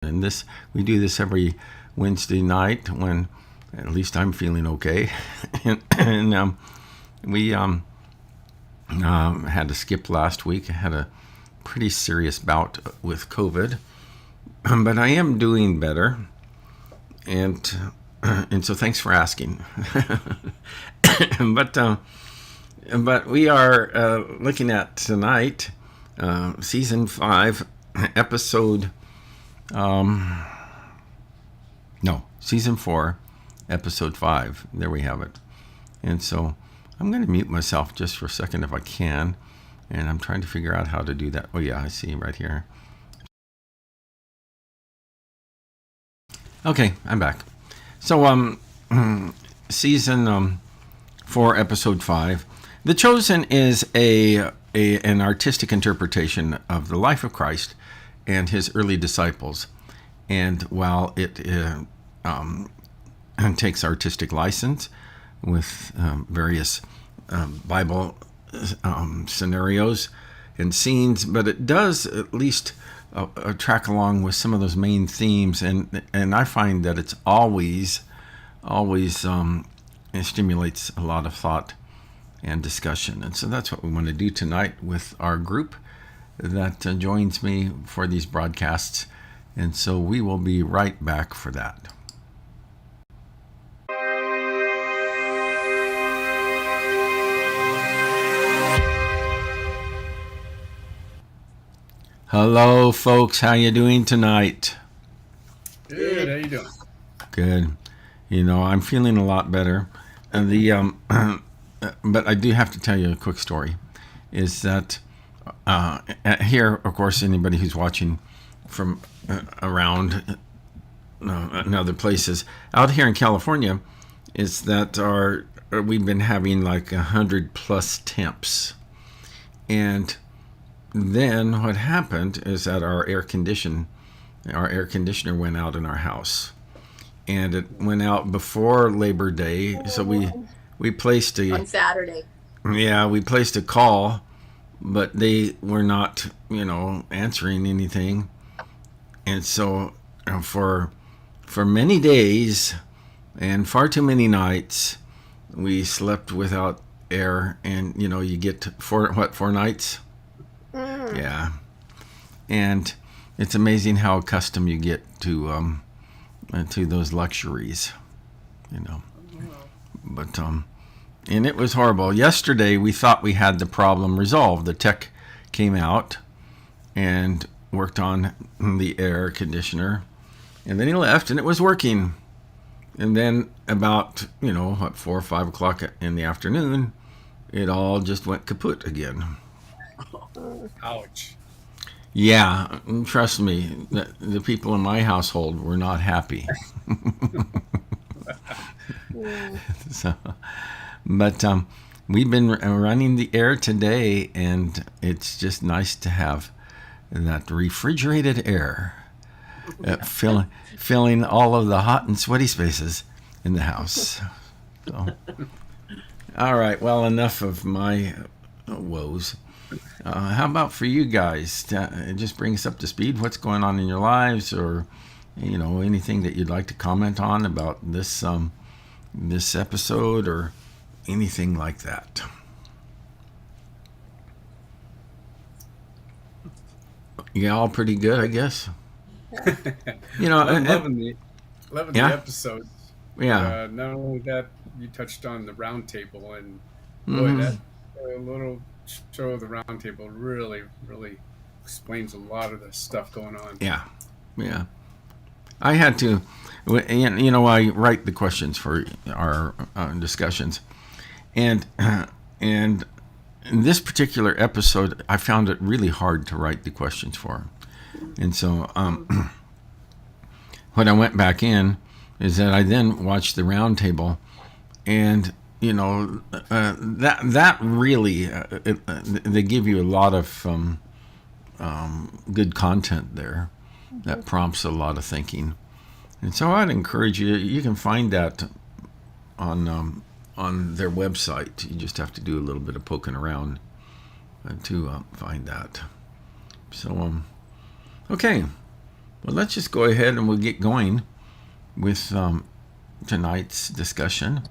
And we do this every Wednesday night when at least I'm feeling okay. and we had to skip last week. I had a pretty serious bout with COVID, but I am doing better. And so thanks for asking. But we are looking at tonight, season 5, episode. Season 4, episode 5. There we have it. And so I'm going to mute myself just for a second if I can. And I'm trying to figure out how to do that. Oh, yeah, I see right here. Okay, I'm back. So, season 4, episode 5. The Chosen is an artistic interpretation of the life of Christ and his early disciples. And while it takes artistic license with various Bible scenarios and scenes, but it does at least track along with some of those main themes. And I find that it's always it stimulates a lot of thought and discussion. And so that's what we want to do tonight with our group that joins me for these broadcasts. And so we will be right back for that. Hello, folks. How you doing tonight? Good. How you doing? Good. I'm feeling a lot better. And but I do have to tell you a quick story. Is that here, of course, anybody who's watching from around and other places out here in California, is that we've been having like 100+ temps, and then what happened is that our air conditioner went out in our house, and it went out before Labor Day. So we placed on Saturday. Yeah, we placed a call, but they were not, answering anything. And so for many days and far too many nights, we slept without air. And, you get 4 nights? Yeah. And it's amazing how accustomed you get to those luxuries, But, and it was horrible. Yesterday, we thought we had the problem resolved. The tech came out and worked on the air conditioner, and then he left, and it was working. And then about, 4 or 5 o'clock in the afternoon, it all just went kaput again. Ouch. Yeah, trust me, the people in my household were not happy. But we've been running the air today, and it's just nice to have that refrigerated air filling all of the hot and sweaty spaces in the house. So, all right, well, enough of my woes. How about for you guys? Just bring us up to speed. What's going on in your lives, or anything that you'd like to comment on about this episode, or anything like that. Yeah, all pretty good, I guess. I'm loving the episodes. Yeah. Not only that, you touched on the round table, and Mm-hmm. boy, that little show of the round table really, really explains a lot of the stuff going on. Yeah. I had to, I write the questions for our discussions, and in this particular episode, I found it really hard to write the questions for. And so what I went back in is that I then watched the round table, and that really they give you a lot of good content there that prompts a lot of thinking. And so I'd encourage you. You can find that on their website. You just have to do a little bit of poking around to find that. So okay. Well, let's just go ahead and we'll get going with tonight's discussion.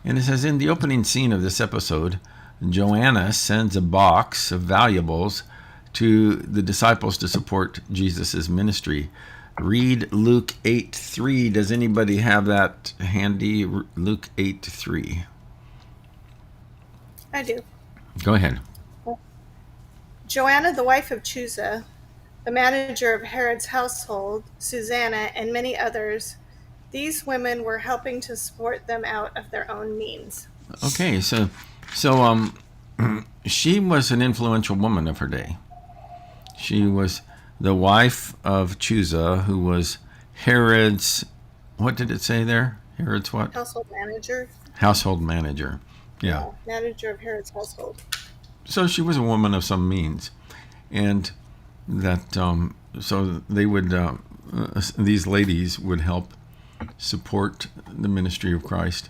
And it says, in the opening scene of this episode, Joanna sends a box of valuables to the disciples to support Jesus' ministry. Read Luke 8:3. Does anybody have that handy? Luke 8:3. I do. Go ahead. Joanna, the wife of Chusa, the manager of Herod's household, Susanna, and many others, these women were helping to support them out of their own means. Okay, so she was an influential woman of her day. She was the wife of Chusa, who was Herod's, what did it say there? Herod's what? Household manager. Household manager. Yeah. Manager of Herod's household. So she was a woman of some means, and that so they would these ladies would help support the ministry of Christ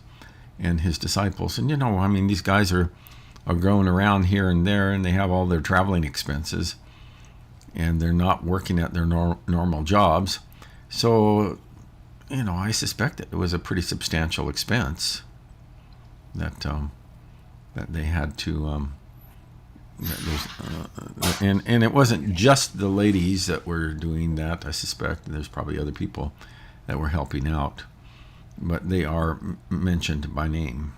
and his disciples. And I mean, these guys are going around here and there, and they have all their traveling expenses, and they're not working at their normal jobs. So, I suspect that it was a pretty substantial expense that that they had to. And it wasn't just the ladies that were doing that. I suspect there's probably other people that were helping out, but they are mentioned by name.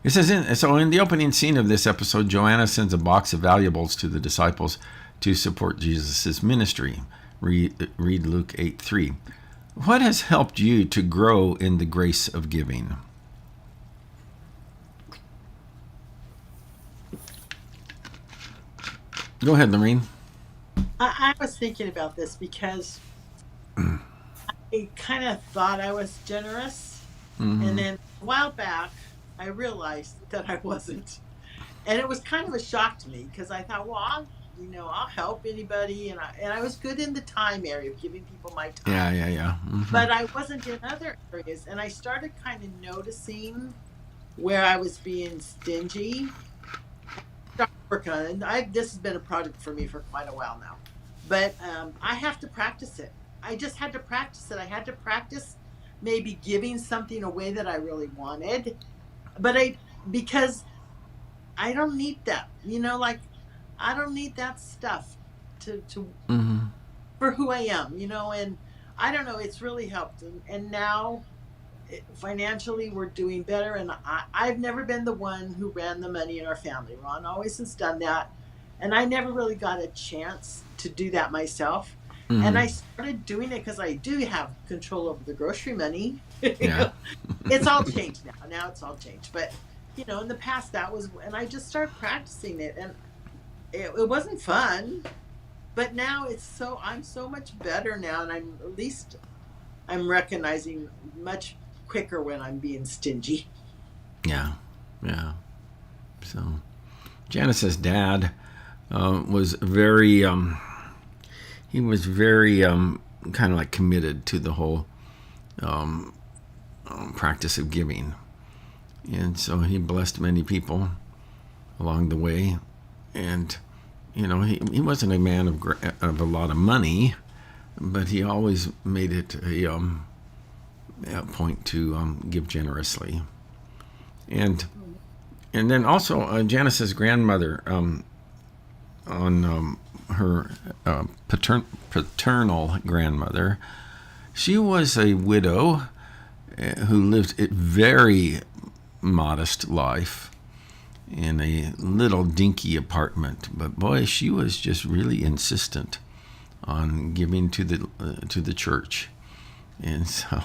It says, in the opening scene of this episode, Joanna sends a box of valuables to the disciples to support Jesus' ministry. Read Luke 8:3. What has helped you to grow in the grace of giving? Go ahead, Lorene. I was thinking about this because I kind of thought I was generous. Mm-hmm. And then a while back, I realized that I wasn't. And it was kind of a shock to me because I thought, well, I'll help anybody. And I was good in the time area of giving people my time. Yeah. Mm-hmm. But I wasn't in other areas. And I started kind of noticing where I was being stingy. This has been a project for me for quite a while now, but I have to practice it. I just had to practice it. I had to practice maybe giving something away that I really wanted, because I don't need that. I don't need that stuff to mm-hmm. for who I am. And I don't know. It's really helped, and now. Financially, we're doing better, and I've never been the one who ran the money in our family. Ron always has done that, and I never really got a chance to do that myself. Mm-hmm. And I started doing it because I do have control over the grocery money. Yeah. It's all changed now. Now it's all changed, but in the past that was, and I just started practicing it, and it wasn't fun, but now I'm so much better now, and I'm recognizing much quicker when I'm being stingy. Yeah. So Janice's dad was very he was very kind of like committed to the whole practice of giving, and so he blessed many people along the way. And he wasn't a man of a lot of money, but he always made it a point to give generously. And then also Janice's grandmother, on her paternal grandmother, she was a widow who lived a very modest life in a little dinky apartment. But boy, she was just really insistent on giving to the church. And so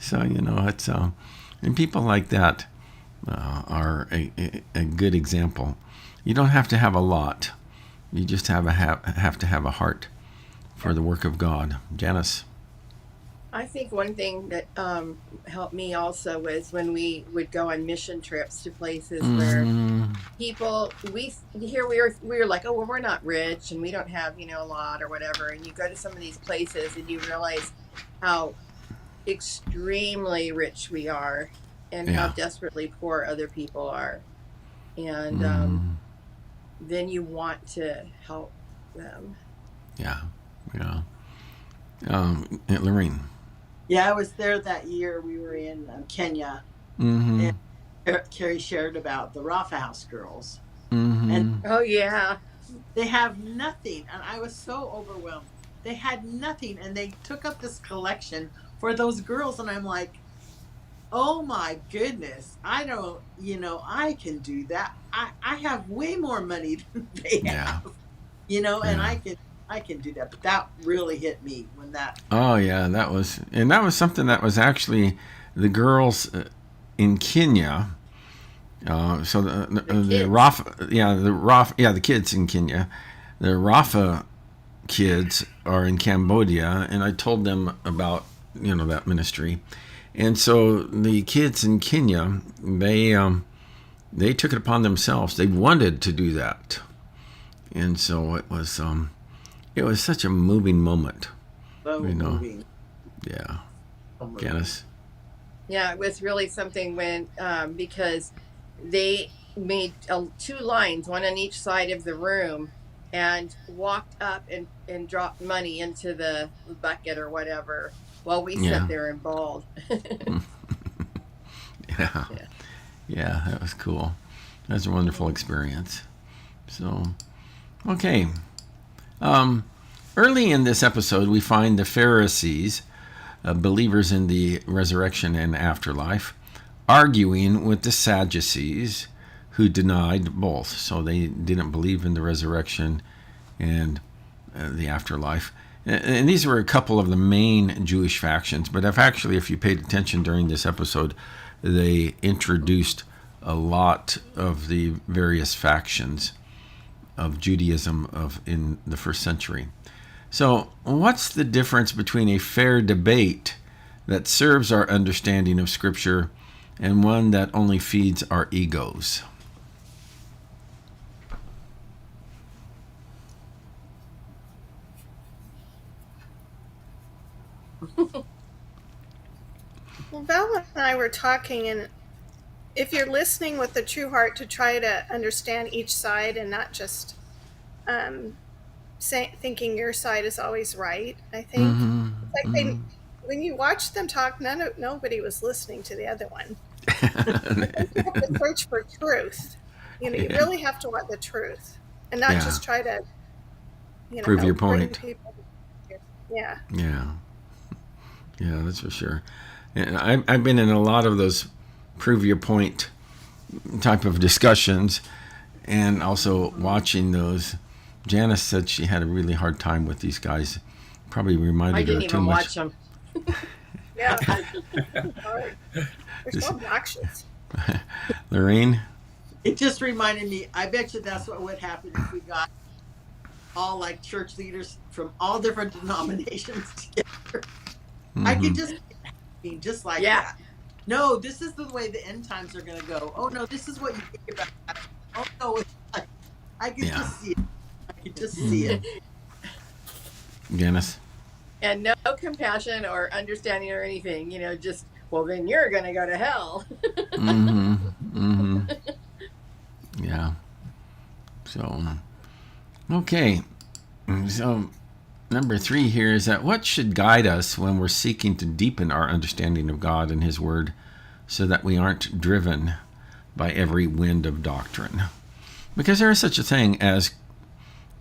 it's and people like that are a good example. You don't have to have a lot. You just have to have a heart for the work of God. Janice. I think one thing that helped me also was when we would go on mission trips to places where people, we were like, oh, well, we're not rich and we don't have, a lot or whatever. And you go to some of these places and you realize how extremely rich we are and how desperately poor other people are. And then you want to help them. Yeah. Yeah. Lorraine. Yeah, I was there that year. We were in Kenya, Mm-hmm. and Kerry shared about the Rafa House girls, and Mm-hmm. Oh yeah. they have nothing. And I was so overwhelmed. They had nothing, and they took up this collection for those girls. And I'm like, oh my goodness, I don't, I can do that. I have way more money than they Yeah. have, and Yeah. I can do that. But that really hit me when that. Oh yeah, that was something that was actually the girls in Kenya. So the kids. Rafa, the kids in Kenya, the Rafa kids are in Cambodia, and I told them about that ministry, and so the kids in Kenya, they took it upon themselves. They wanted to do that, and so it was such a moving moment. So You know. moving. Yeah, So moving. Janice. Yeah, it was really something when because they made 2 lines, one on each side of the room, and walked up and dropped money into the bucket or whatever while we Yeah. sat there and bawled. Yeah. Yeah. Yeah, that was cool. That was a wonderful experience. So, okay. Early in this episode, we find the Pharisees, believers in the resurrection and afterlife, arguing with the Sadducees, who denied both. So they didn't believe in the resurrection and the afterlife. And these were a couple of the main Jewish factions. But if you paid attention during this episode, they introduced a lot of the various factions of Judaism in the first century. So, what's the difference between a fair debate that serves our understanding of Scripture and one that only feeds our egos? Well, Val and I were talking, and if you're listening with the true heart to try to understand each side and not just thinking your side is always right, I think it's like when you watch them talk, nobody was listening to the other one. You have to search for truth. You really have to want the truth and not just try to Prove your bring point. people. Yeah. Yeah, that's for sure. And I've been in a lot of those prove your point type of discussions, and also watching those. Janice said she had a really hard time with these guys. Probably I reminded her didn't too even much. watch them. Yeah. They're so obnoxious. Lorraine? It just reminded me. I bet you that's what would happen if we got all like church leaders from all different denominations together. I could just like that. No, this is the way the end times are going to go. Oh no, this is what you think about that. Oh no, I could just see it. I could just see it. Janice? And no compassion or understanding or anything, just, well, then you're going to go to hell. Yeah. So, okay. So, number 3 here is that what should guide us when we're seeking to deepen our understanding of God and His Word so that we aren't driven by every wind of doctrine? Because there is such a thing as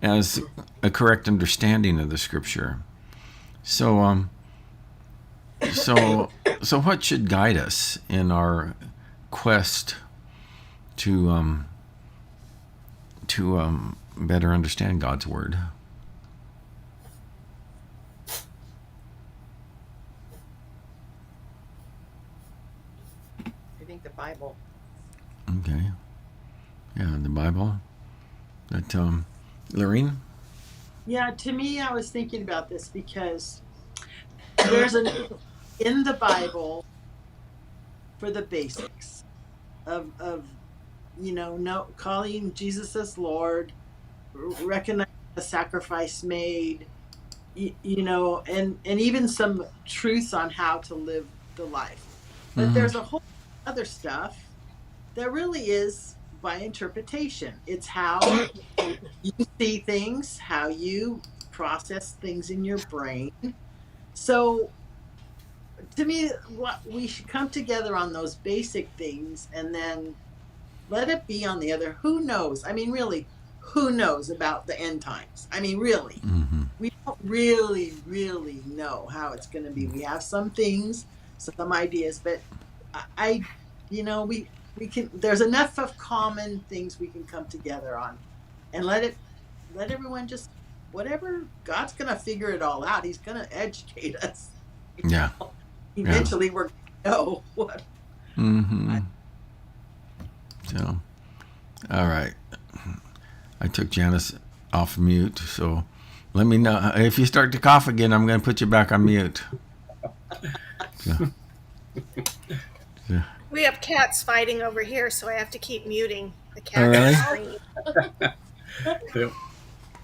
a correct understanding of the Scripture. So, so what should guide us in our quest to better understand God's Word? I think the Bible. Okay. Yeah, the Bible. That Lorraine? Yeah, to me, I was thinking about this because there's in the Bible for the basics of no calling Jesus as Lord, recognizing the sacrifice made, and even some truths on how to live the life. But there's a whole other stuff that really is by interpretation. It's how you see things, how you process things in your brain. So to me, what we should come together on those basic things, and then let it be on the other. Who knows? I mean, really, who knows about the end times? I mean, really, we don't really know how it's going to be. We have some things, some ideas, but I we can. There's enough of common things we can come together on, and let everyone just whatever. God's going to figure it all out. He's going to educate us. Yeah. Eventually, we're going to know what. So, all right. I took Janice off mute, so let me know if you start to cough again. I'm going to put you back on mute. So. We have cats fighting over here, so I have to keep muting the cat. Oh, really? Yep.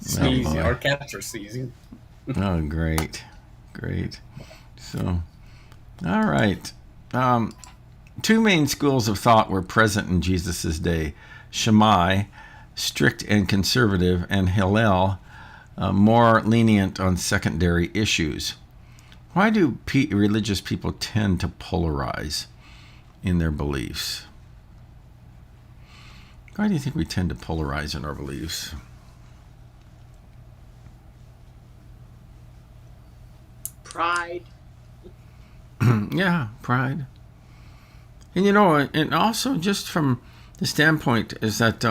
Sneezing. boy. Our cats are sneezing. Oh, great. So, all right. Two main schools of thought were present in Jesus' day. Shammai, strict and conservative, and Hillel, more lenient on secondary issues. Why do religious people tend to polarize in their beliefs? Why do you think we tend to polarize in our beliefs? Pride. Yeah, pride. And and also just from the standpoint is that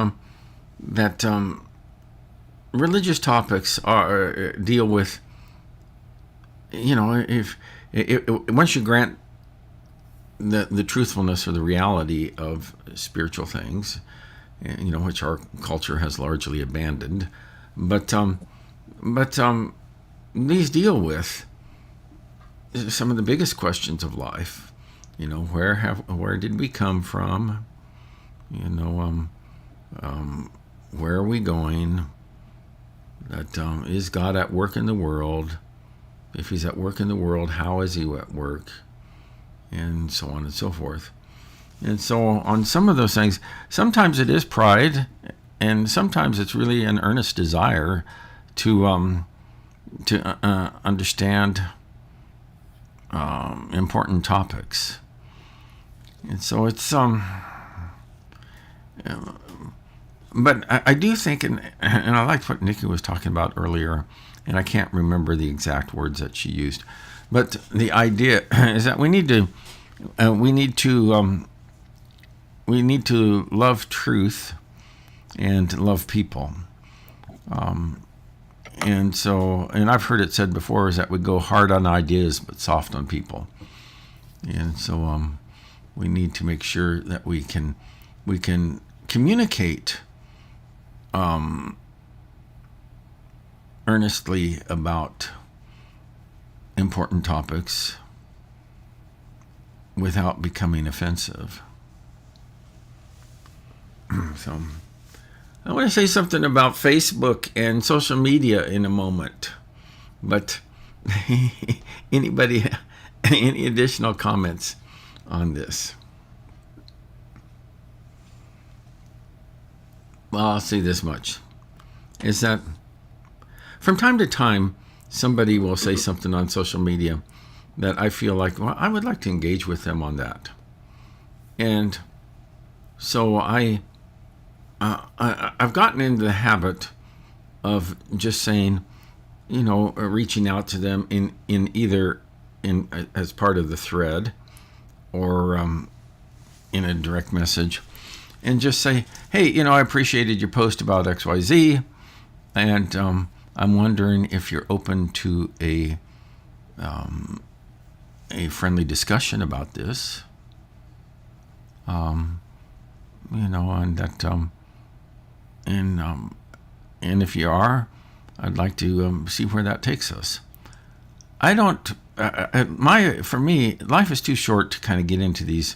religious topics deal with, if once you grant the truthfulness or the reality of spiritual things, which our culture has largely abandoned, but these deal with some of the biggest questions of life. Where did we come from? Where are we going? That is God at work in the world? If he's at work in the world, how is he at work? And so on and so forth. And so on some of those things, sometimes it is pride, and sometimes it's really an earnest desire to understand important topics. And so it's but I do think, and I liked what Nikki was talking about earlier, and I can't remember the exact words that she used, but the idea is that we need to love truth and love people. And I've heard it said before is that we go hard on ideas but soft on people. And so we need to make sure that we can communicate earnestly about important topics without becoming offensive. So I want to say something about Facebook and social media in a moment, but anybody, any additional comments on this? Well, I'll say this much, is that from time to time, somebody will say something on social media that I feel like, well, I would like to engage with them on that. And so I've gotten into the habit of just saying, reaching out to them in either as part of the thread or in a direct message, and just say, hey, I appreciated your post about XYZ, and I'm wondering if you're open to a friendly discussion about this, and that, and if you are, I'd like to see where that takes us. I don't. For me, life is too short to kind of get into these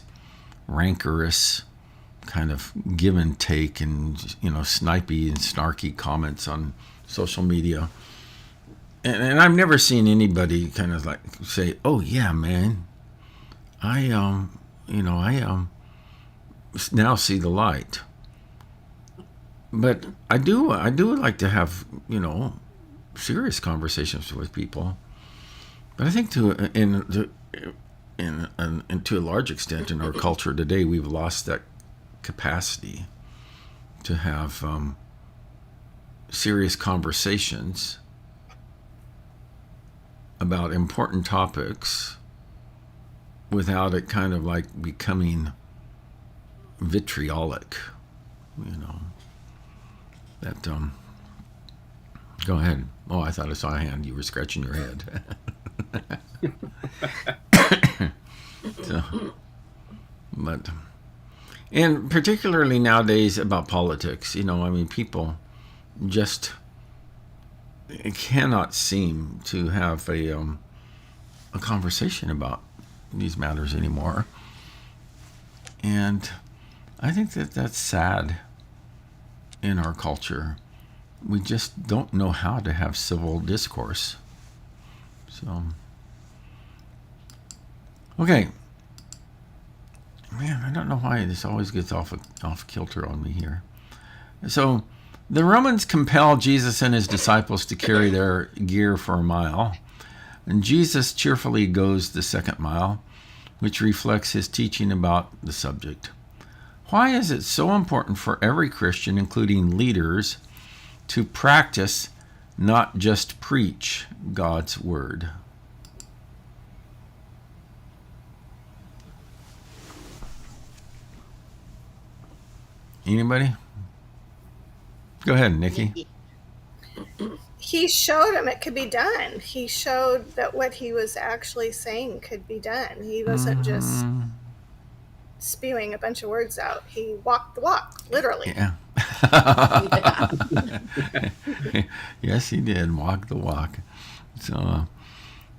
rancorous kind of give and take and snipey and snarky comments on social media. And I've never seen anybody kind of like say, "Oh yeah, man, I now see the light." But I do like to have serious conversations with people. But I think to a large extent in our culture today, we've lost that capacity to have serious conversations about important topics without it kind of like becoming vitriolic, that go ahead. Oh, I thought I saw a hand. You were scratching your head. So, but, and particularly nowadays about politics, people just cannot seem to have a conversation about these matters anymore. And I think that's sad in our culture. We just don't know how to have civil discourse. So, okay. Man, I don't know why this always gets off kilter on me here. So, the Romans compel Jesus and his disciples to carry their gear for a mile, and Jesus cheerfully goes the second mile, which reflects his teaching about the subject. Why is it so important for every Christian, including leaders, to practice, not just preach, God's word? Anybody? Go ahead, Nikki. He showed them it could be done. He showed that what he was actually saying could be done. He wasn't just spewing a bunch of words out. He walked the walk, literally. Yeah. Yes, he did walk the walk. So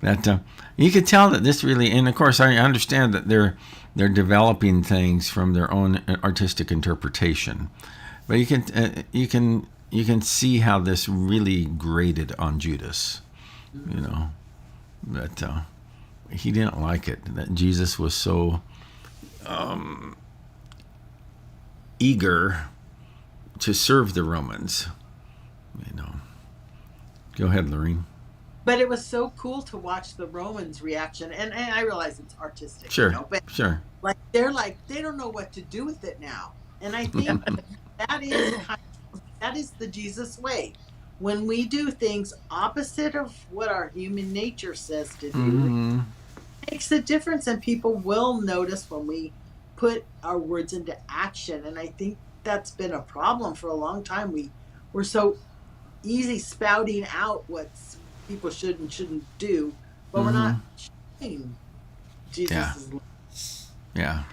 that you could tell that this really, and of course, I understand that they're developing things from their own artistic interpretation, but you can see how this really grated on Judas. That he didn't like it. That Jesus was so eager to serve the Romans. Go ahead, Lorene. But it was so cool to watch the Romans' reaction, and I realize it's artistic, Sure, but sure. they don't know what to do with it now, and I think that is the Jesus way. When we do things opposite of what our human nature says to do, it makes a difference, and people will notice when we put our words into action. And I think that's been a problem for a long time. We're so easy spouting out what people should and shouldn't do, but we're not showing Jesus' life. Yeah.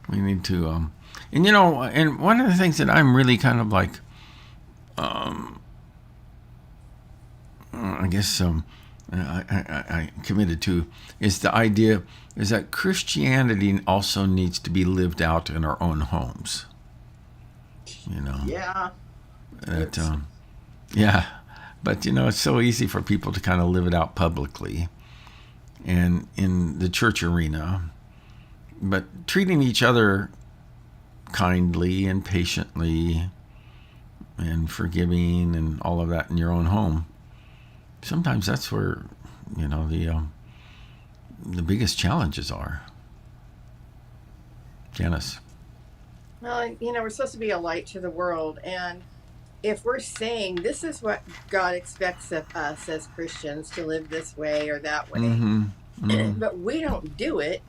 We need to and one of the things that I'm really kind of like I guess I committed to is the idea is that Christianity also needs to be lived out in our own homes. Yeah. That yeah. But it's so easy for people to kind of live it out publicly and in the church arena, but treating each other kindly and patiently and forgiving and all of that in your own home, sometimes that's where the biggest challenges are. Janice. Well, we're supposed to be a light to the world, and if we're saying this is what God expects of us as Christians, to live this way or that way, but we don't do it,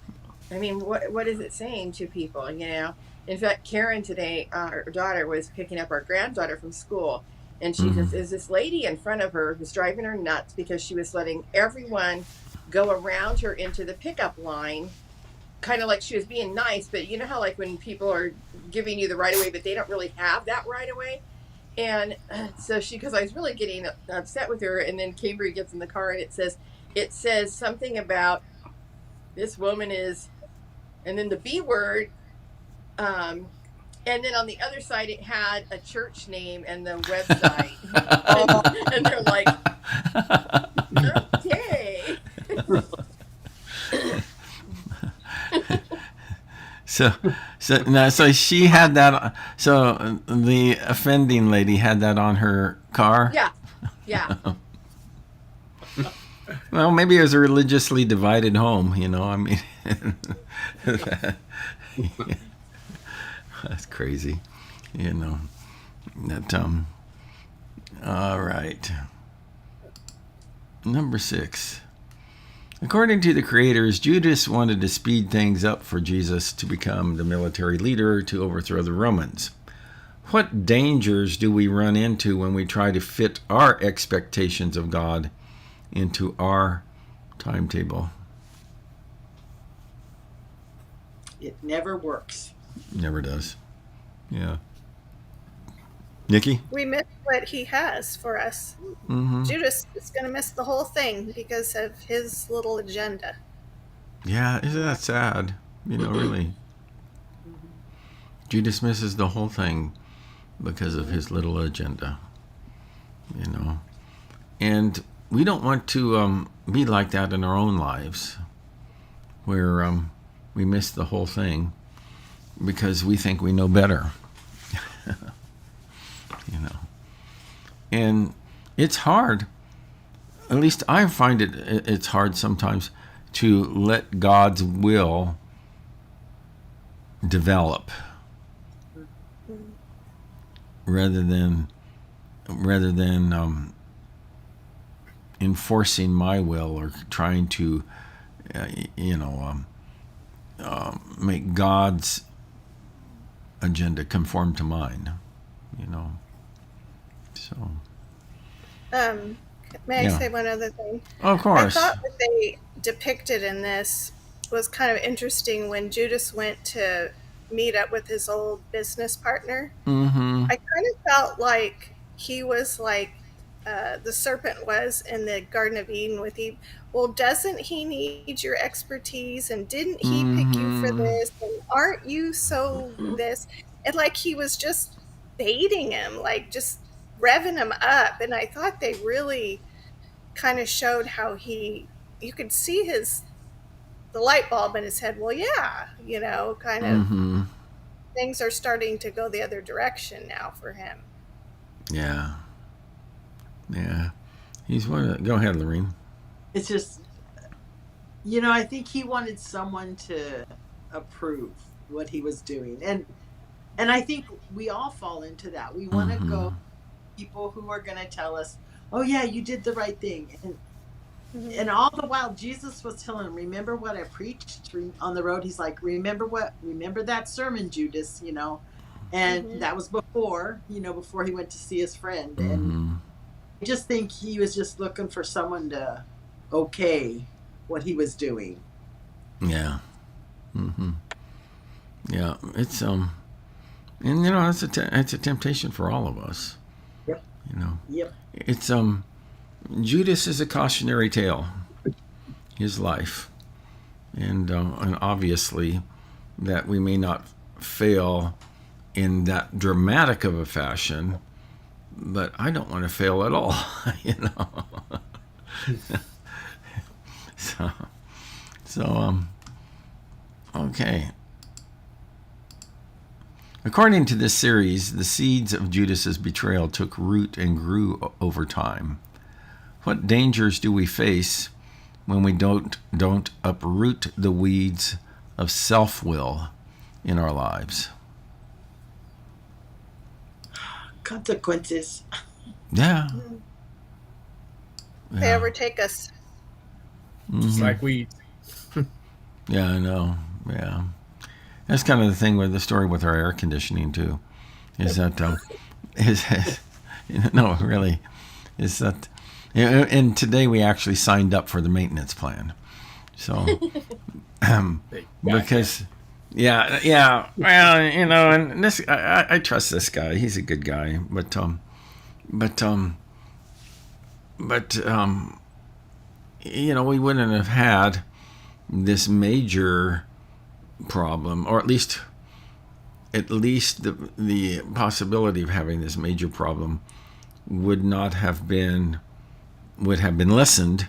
I mean, what is it saying to people? In fact, Karen today, our daughter, was picking up our granddaughter from school, and she just is this lady in front of her who's driving her nuts because she was letting everyone go around her into the pickup line, kind of like she was being nice, but you know how like when people are giving you the right of way, but they don't really have that right of way. And so because I was really getting upset with her, and then Cambry gets in the car and it says something about this woman is, and then the B word, and then on the other side it had a church name and the website, and they're like, okay. So she had that. So the offending lady had that on her car. Yeah. Yeah. Well, maybe it was a religiously divided home. I mean, that's crazy. That All right. Number 6. According to the creators, Judas wanted to speed things up for Jesus to become the military leader to overthrow the Romans. What dangers do we run into when we try to fit our expectations of God into our timetable? It never works. Never does. Yeah. Nikki? We miss what he has for us. Mm-hmm. Judas is going to miss the whole thing because of his little agenda. Yeah, isn't that sad? Really. Judas misses the whole thing because of his little agenda. And we don't want to be like that in our own lives, where we miss the whole thing because we think we know better. And it's hard. At least I find it's hard sometimes to let God's will develop rather than enforcing my will or trying to make God's agenda conform to mine. So may I say one other thing? of course. I thought what they depicted in this was kind of interesting when Judas went to meet up with his old business partner. Mm-hmm. I kind of felt like he was like the serpent was in the Garden of Eden with Eve. Well, doesn't he need your expertise? And didn't he pick you for this? And aren't you so this? And like he was just baiting him, like just revving him up. And I thought they really kind of showed how you could see the light bulb in his head. Well, yeah, kind of things are starting to go the other direction now for him. Yeah. He's one. Go ahead, Lorene. It's just, I think he wanted someone to approve what he was doing. And I think we all fall into that. We want to go people who are going to tell us, oh yeah, you did the right thing. And all the while Jesus was telling him, remember what I preached on the road? He's like, remember that sermon, Judas, and that was before he went to see his friend. And I just think he was just looking for someone to okay what he was doing. Yeah. Yeah. It's and it's a temptation for all of us. Yep. Yep. It's Judas is a cautionary tale, his life, and obviously that we may not fail in that dramatic of a fashion, but I don't want to fail at all, So okay. According to this series, the seeds of Judas's betrayal took root and grew over time. What dangers do we face when we don't uproot the weeds of self-will in our lives? Consequences. Yeah. They overtake us. Just like weeds. Yeah, I know. Yeah. That's kind of the thing with the story with our air conditioning too, is that no, really, is that, and today we actually signed up for the maintenance plan, so because well, and this I trust this guy, he's a good guy, but we wouldn't have had this major problem, or at least the possibility of having this major problem would have been lessened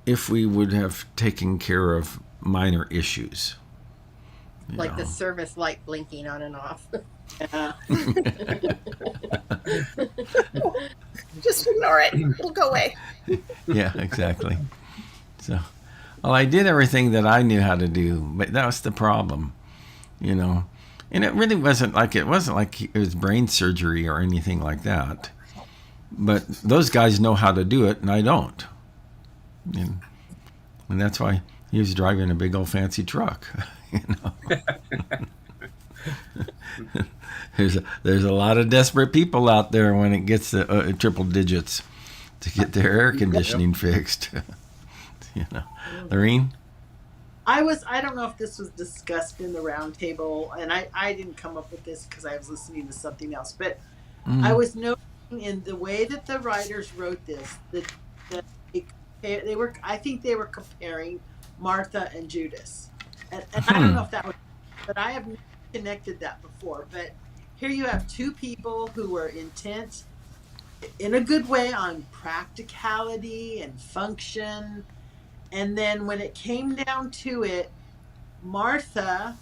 if we would have taken care of minor issues. you Like the know. service light blinking on and off. Yeah. Just ignore it. It'll go away. Yeah, exactly. So, well, I did everything that I knew how to do, but that was the problem, you know. And it really wasn't like it was brain surgery or anything like that. But those guys know how to do it, and I don't. And that's why he was driving a big old fancy truck. You know, there's a lot of desperate people out there when it gets to triple digits to get their air conditioning fixed. You know, Lorene. I don't know if this was discussed in the round table, and I didn't come up with this because I was listening to something else, but I was noticing in the way that the writers wrote this that they were, I think they were comparing Martha and Judas, and I don't know if that was, but I have never connected that before. But here you have two people who were intent in a good way on practicality and function, and then when it came down to it, Martha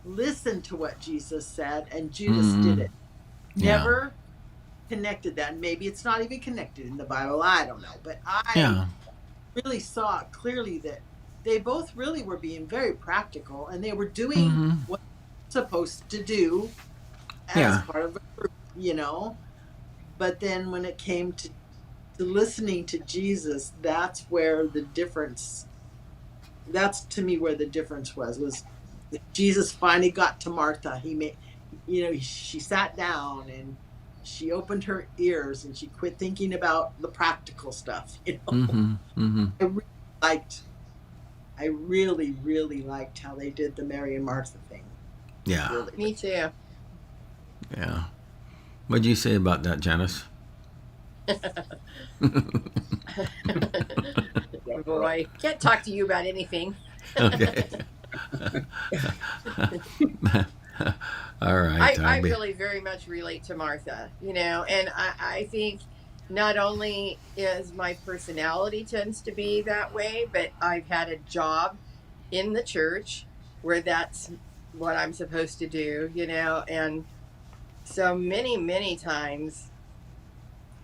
listened to what Jesus said, and Judas did it. Yeah. Never connected that. Maybe it's not even connected in the Bible. I don't know. But I Yeah. really saw clearly that they both really were being very practical, and they were doing what they're supposed to do as part of a group, you know. But then when it came to listening to Jesus, that's where the difference, that's to me where the difference was Jesus finally got to Martha. He made, you know, she sat down and she opened her ears and she quit thinking about the practical stuff, you know. I really, really liked how they did the Mary and Martha thing. Yeah. Really. Me too. Yeah. What'd you say about that, Janice? Boy, can't talk to you about anything. Okay. All right. I really very much relate to Martha, you know, and I think not only is my personality tends to be that way, but I've had a job in the church where that's what I'm supposed to do, you know, and so many times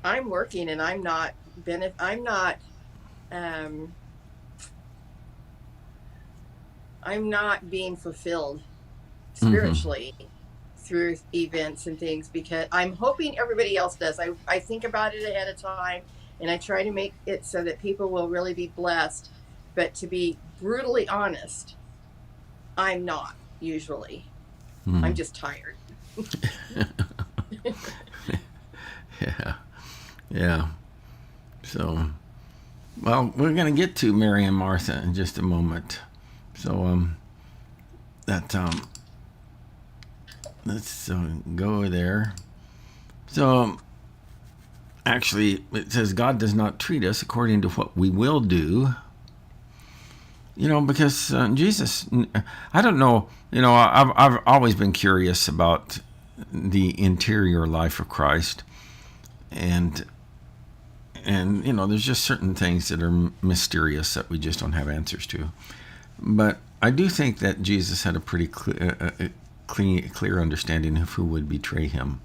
I'm working and I'm not being fulfilled spiritually through events and things, because I'm hoping everybody else does. I think about it ahead of time and I try to make it so that people will really be blessed. But to be brutally honest, I'm not usually. I'm just tired. Yeah. Yeah. So, well, we're going to get to Mary and Martha in just a moment. So, let's go there. So, actually, it says God does not treat us according to what we will do. You know, because Jesus, I don't know, you know, I've always been curious about the interior life of Christ. And you know, there's just certain things that are mysterious that we just don't have answers to. But I do think that Jesus had a pretty clear understanding of who would betray him.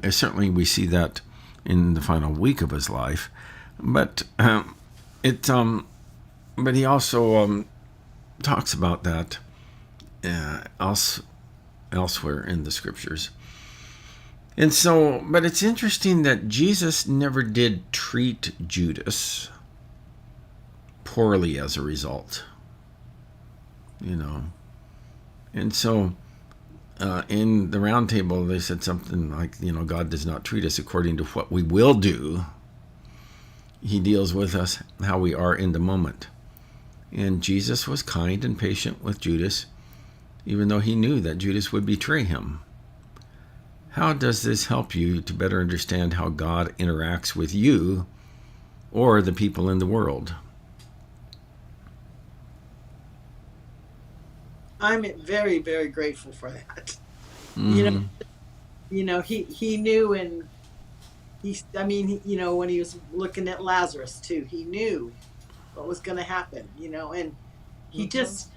Certainly we see that in the final week of his life, but but he also talks about that elsewhere in the scriptures. And so, but it's interesting that Jesus never did treat Judas poorly as a result, you know. And so, in the round table, they said something like, you know, God does not treat us according to what we will do. He deals with us how we are in the moment. And Jesus was kind and patient with Judas, even though he knew that Judas would betray him. How does this help you to better understand how God interacts with you or the people in the world? I'm very, very grateful for that. You know, he knew, and you know, when he was looking at Lazarus too, he knew what was going to happen, you know, and he just,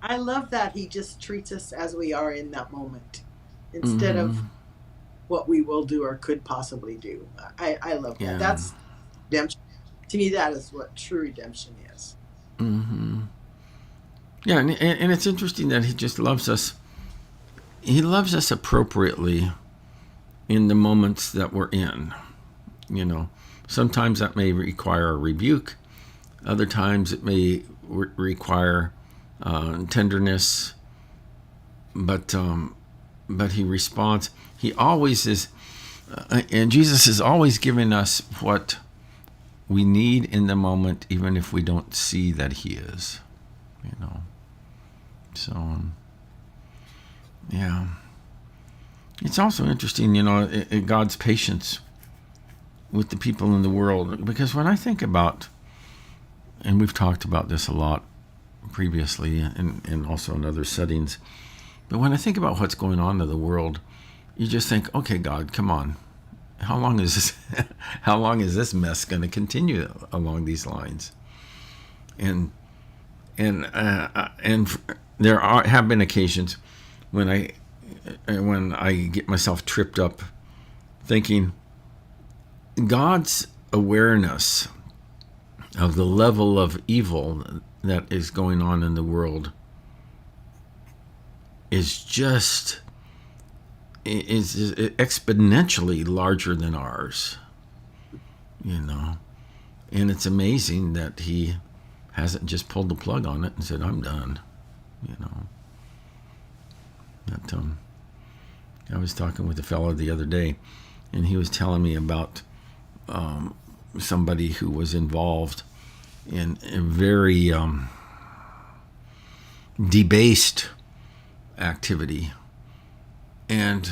I love that he just treats us as we are in that moment instead of what we will do or could possibly do. I love that. Yeah. That's redemption. To me, that is what true redemption is. Yeah, and it's interesting that he just loves us. He loves us appropriately in the moments that we're in. You know, sometimes that may require a rebuke. Other times it may require tenderness. But he responds. He always is, and Jesus is always giving us what we need in the moment, even if we don't see that he is. You know. So, yeah. It's also interesting, you know, God's patience with the people in the world. Because when I think about, and we've talked about this a lot previously and also in other settings, but when I think about what's going on in the world, you just think, okay, God, come on. How long is this mess going to continue along these lines? And there have been occasions when I get myself tripped up thinking God's awareness of the level of evil that is going on in the world is exponentially larger than ours, you know. And it's amazing that he hasn't just pulled the plug on it and said, I'm done, you know. But, I was talking with a fellow the other day, and he was telling me about somebody who was involved in a very debased activity. And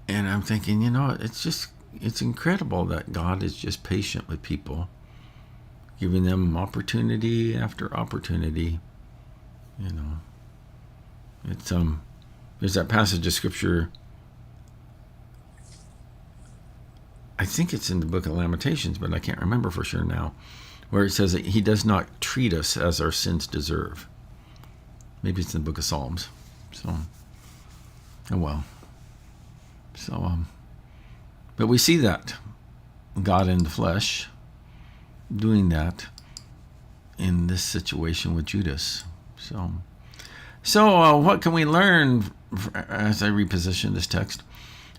I'm thinking, you know, it's incredible that God is just patient with people, giving them opportunity after opportunity. You know, it's there's that passage of scripture. I think it's in the book of Lamentations, but I can't remember for sure now, where it says that he does not treat us as our sins deserve. Maybe it's in the book of Psalms. So, oh well. So, but we see that God in the flesh doing that in this situation with Judas. So what can we learn as I reposition this text?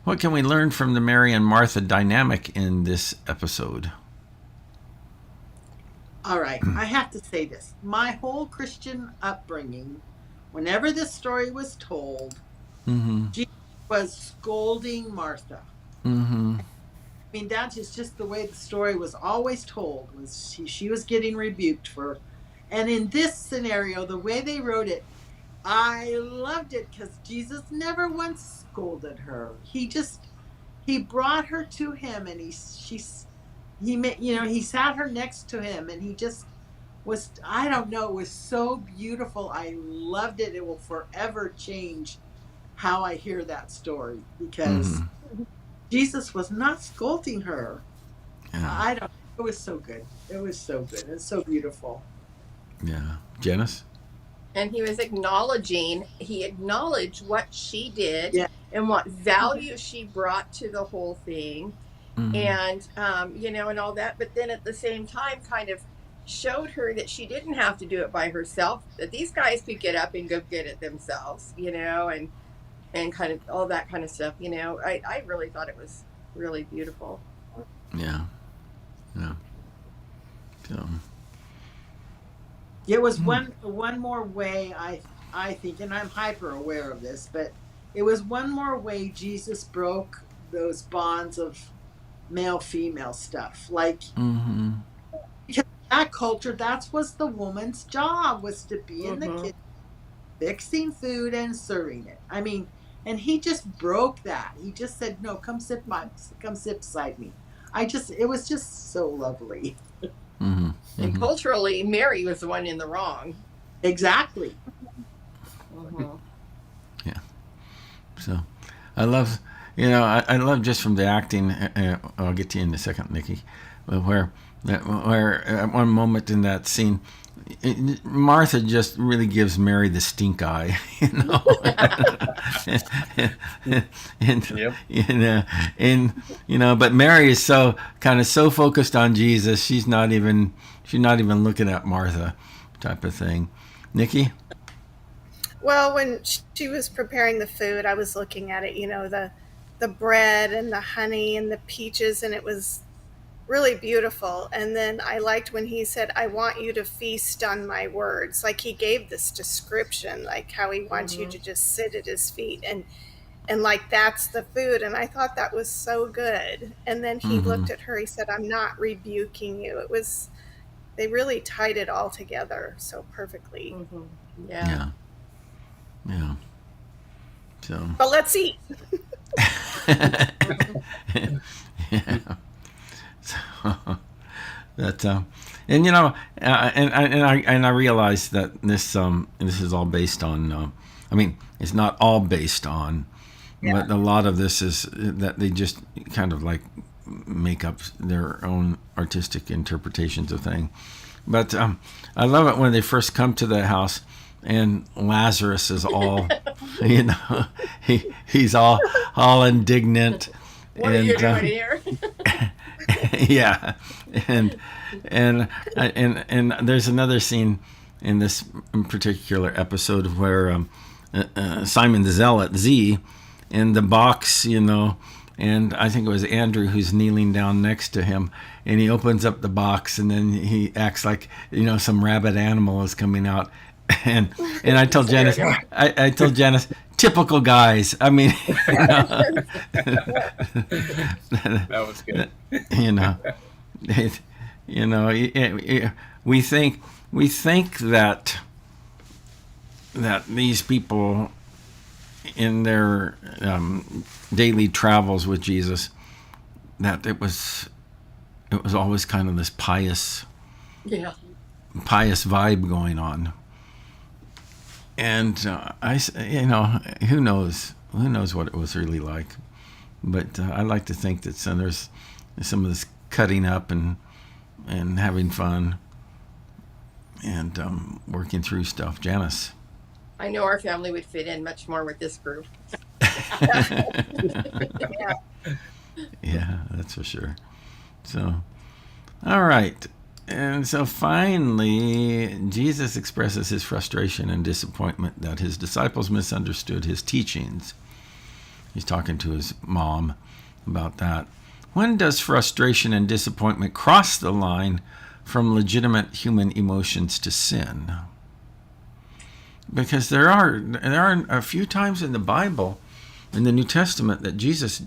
What can we learn from the Mary and Martha dynamic in this episode? All right, I have to say this. My whole Christian upbringing, whenever this story was told, Jesus was scolding Martha. I mean, that is just the way the story was always told. Was she was getting rebuked for, and in this scenario, the way they wrote it, I loved it because Jesus never once scolded her. He brought her to him, and he sat her next to him, and he just was, I don't know, it was so beautiful. I loved it. It will forever change how I hear that story because Jesus was not scolding her. Yeah. It was so good. It was so good. It's so beautiful. Yeah. Janice? And he acknowledged what she did and what value she brought to the whole thing. And, and all that. But then at the same time, kind of showed her that she didn't have to do it by herself, that these guys could get up and go get it themselves, and kind of all that kind of stuff. I really thought it was really beautiful. Yeah. So. It was one more way, I think, and I'm hyper aware of this, but it was one more way Jesus broke those bonds of male-female stuff. Like, because that culture, that was the woman's job, was to be in the kitchen, fixing food and serving it. I mean, and he just broke that. He just said, no, come sit beside me. It was just so lovely. And culturally, Mary was the one in the wrong. Exactly. Yeah. So, I love, I love just from the acting. I'll get to you in a second, Nikki, where Where at one moment in that scene, Martha just really gives Mary the stink eye, you know. and, Yep. and you know, but Mary is so focused on Jesus, she's not even looking at Martha, type of thing. Nikki? Well, when she was preparing the food, I was looking at it, the bread and the honey and the peaches, and it was really beautiful. And then I liked when he said, I want you to feast on my words. Like he gave this description, like how he wants you to just sit at his feet and like that's the food. And I thought that was so good. And then he looked at her, he said, I'm not rebuking you. They really tied it all together so perfectly. Yeah. Yeah. So. But let's eat. Yeah. So that and you know and I realize that this is all based on I mean it's not all based on, but a lot of this is that they just kind of like make up their own artistic interpretations of things. But I love it when they first come to the house and Lazarus is all you know he's all indignant. What are you doing here? Yeah, and there's another scene in this particular episode where Simon the Zealot, Z, in the box, you know, and I think it was Andrew who's kneeling down next to him, and he opens up the box, and then he acts like, you know, some rabid animal is coming out, and I told Janice, I told Janice, typical guys. I mean, you know, That was good. you know, we think that these people in their daily travels with Jesus, that it was always kind of this pious vibe going on. And who knows what it was really like. But I like to think that there's some of this cutting up and having fun and working through stuff. Janice. I know our family would fit in much more with this group. Yeah, that's for sure. So, all right. And so finally, Jesus expresses his frustration and disappointment that his disciples misunderstood his teachings. He's talking to his mom about that. When does frustration and disappointment cross the line from legitimate human emotions to sin? Because there are a few times in the Bible, in the New Testament, that Jesus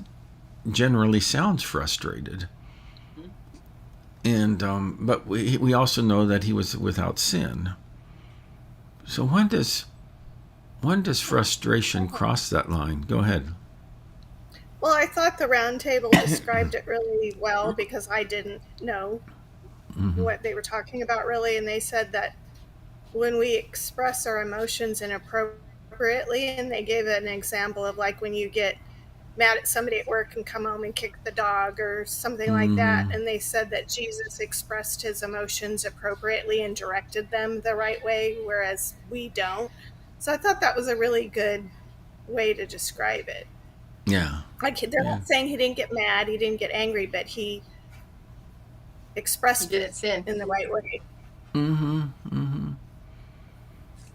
generally sounds frustrated. And but we also know that he was without sin. So when does frustration cross that line? Go ahead. Well, I thought the round table described it really well because I didn't know what they were talking about really, and they said that when we express our emotions inappropriately, and they gave an example of like when you get mad at somebody at work and come home and kick the dog or something like that, and they said that Jesus expressed his emotions appropriately and directed them the right way, whereas we don't. So I thought that was a really good way to describe it. Yeah. Like they're not saying he didn't get mad, he didn't get angry, but he expressed it in the right way.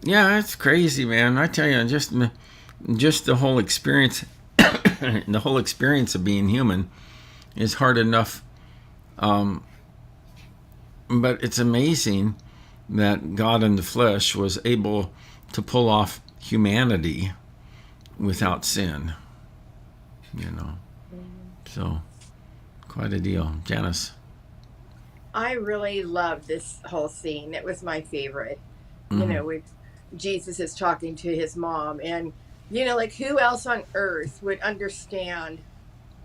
Yeah, it's crazy, man. I tell you, just the whole experience, the whole experience of being human is hard enough. But it's amazing that God in the flesh was able to pull off humanity without sin. You know, so quite a deal. Janice. I really loved this whole scene. It was my favorite. You know, Jesus is talking to his mom, and like who else on earth would understand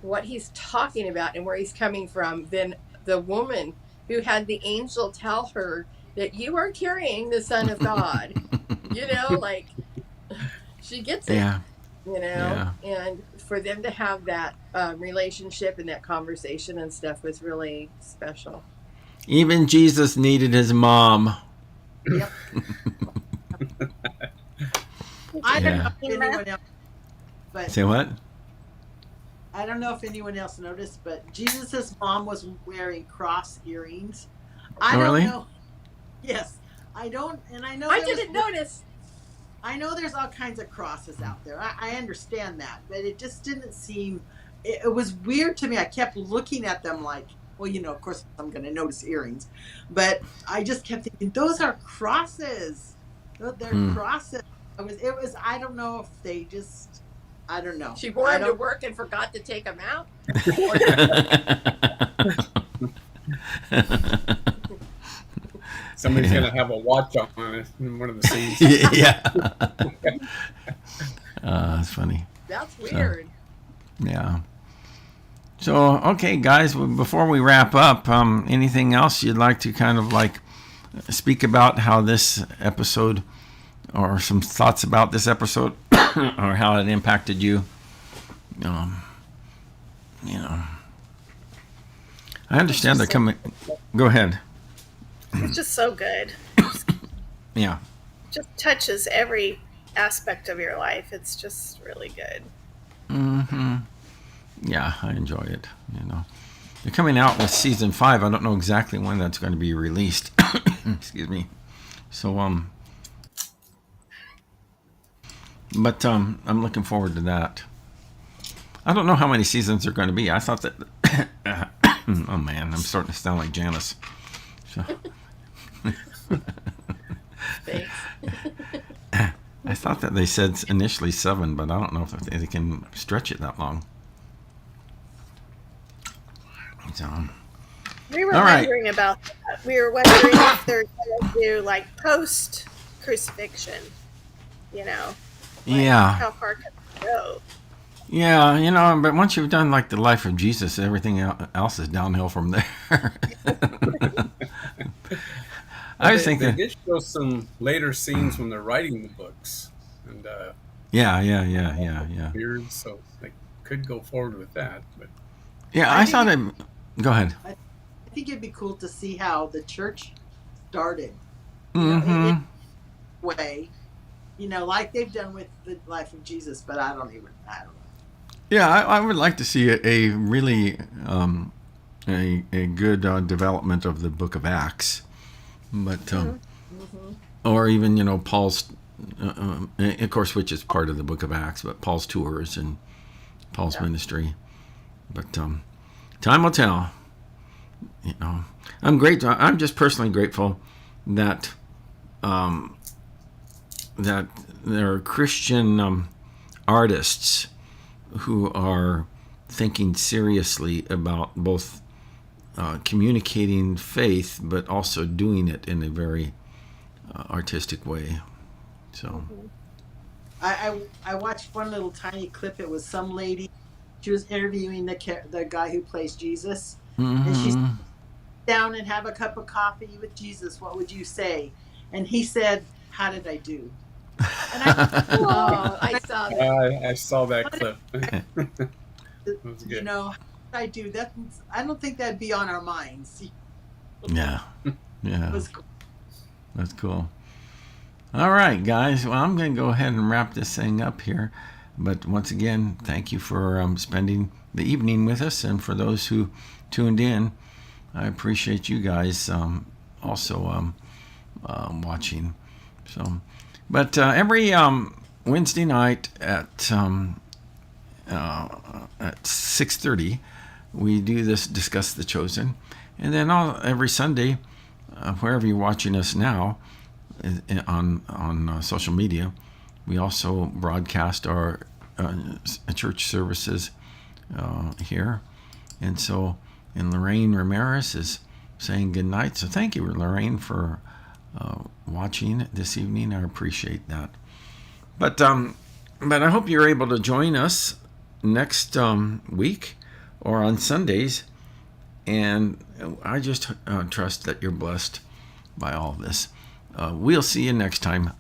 what he's talking about and where he's coming from than the woman who had the angel tell her that you are carrying the Son of God. Like she gets it. Yeah. And for them to have that relationship and that conversation and stuff was really special. Even Jesus needed his mom. Yep. I don't Yeah. know if anyone else, but Say what? I don't know if anyone else noticed, but Jesus's mom was wearing cross earrings. I Oh, don't really? know. Yes, I don't, and I know I there was- didn't notice. I know there's all kinds of crosses out there. I understand that, but it just didn't seem. It was weird to me. I kept looking at them like, well, of course I'm going to notice earrings, but I just kept thinking those are crosses. They're crosses. It was. I don't know if they just. I don't know. She wore I him to don't. work and forgot to take him out. Somebody's gonna have a watch on it in one of the scenes. Yeah. That's funny. That's weird. Yeah. So, okay, guys, before we wrap up, anything else you'd like to kind of like speak about how this episode, or some thoughts about this episode, or how it impacted you? I understand they're coming. Go ahead. It's just so good. Yeah. Just touches every aspect of your life. It's just really good. Yeah, I enjoy it. They're coming out with season 5. I don't know exactly when that's going to be released. Excuse me. So, but I'm looking forward to that. I don't know how many seasons are going to be. I thought that. Oh man, I'm starting to sound like Janice. So. Thanks. I thought that they said initially 7, but I don't know if they can stretch it that long. So, We were all right. wondering about that. We were wondering if they're going to do like post crucifixion, like Yeah. how far can it go? Yeah, but once you've done like the life of Jesus, everything else is downhill from there. I was They thinking. did show some later scenes when they're writing the books, and Yeah. weird, so they could go forward with that. But Yeah, I thought it. Go ahead. I think it'd be cool to see how the church started. Mm-hmm. In a way, like they've done with the life of Jesus. But I don't know. Yeah, I would like to see a really a good development of the Book of Acts, but or even Paul's, of course, which is part of the Book of Acts, but Paul's tours and Paul's ministry. But time will tell. I'm just personally grateful that that there are Christian artists who are thinking seriously about both communicating faith, but also doing it in a very artistic way. So, I watched one little tiny clip. It was some lady. She was interviewing the guy who plays Jesus, and she's down and have a cup of coffee with Jesus. What would you say? And he said, "How did I do?" And I saw that. I saw that clip. That was good. how did I do that? I don't think that'd be on our minds. yeah. It was cool. That's cool. All right, guys. Well, I'm going to go ahead and wrap this thing up here. But once again, thank you for spending the evening with us. And for those who tuned in, I appreciate you guys also watching. So, but every Wednesday night at 6:30, we do this Discuss the Chosen. And then every Sunday, wherever you're watching us now, on social media, we also broadcast our church services here. And so, and Lorraine Ramirez is saying good night. So thank you, Lorraine, for watching this evening. I appreciate that. But I hope you're able to join us next week or on Sundays. And I just trust that you're blessed by all of this. We'll see you next time.